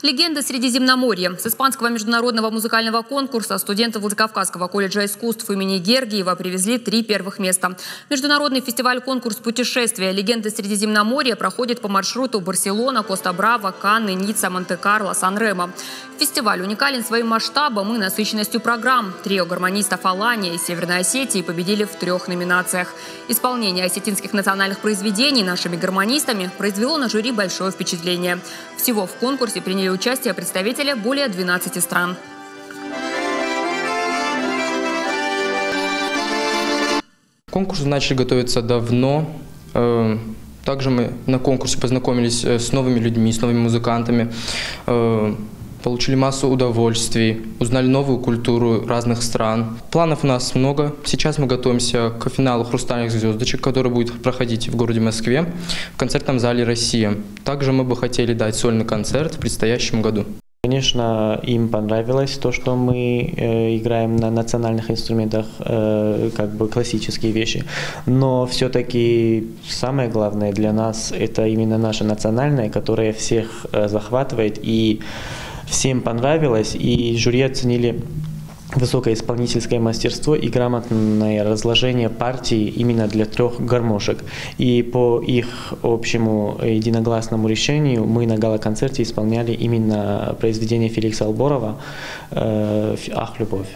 Легенды Средиземноморья. С испанского международного музыкального конкурса студенты Владикавказского колледжа искусств имени Гергиева привезли 3 первых места. Международный фестиваль-конкурс путешествия «Легенды Средиземноморья» проходит по маршруту Барселона, Коста-Браво, Канны, Ницца, Монте-Карло, Сан-Ремо. Фестиваль уникален своим масштабом и насыщенностью программ. Трио гармонистов Алания из Северной Осетии победили в 3 номинациях. Исполнение осетинских национальных произведений нашими гармонистами произвело на жюри большое впечатление. Всего в конкурсе приняли участие представители более 12 стран. К конкурсу начали готовиться давно. Также мы на конкурсе познакомились с новыми людьми, с новыми музыкантами, получили массу удовольствий, узнали новую культуру разных стран. Планов у нас много. Сейчас мы готовимся к финалу «Хрустальных звездочек», который будет проходить в городе Москве в концертном зале «Россия». Также мы бы хотели дать сольный концерт в предстоящем году. Конечно, им понравилось то, что мы играем на национальных инструментах, как бы классические вещи. Но все-таки самое главное для нас – это именно наше национальное, которое всех захватывает и всем понравилось. И жюри оценили высокое исполнительское мастерство и грамотное разложение партий именно для 3 гармошек. И по их общему единогласному решению мы на гала-концерте исполняли именно произведение Феликса Алборова «Ах, любовь».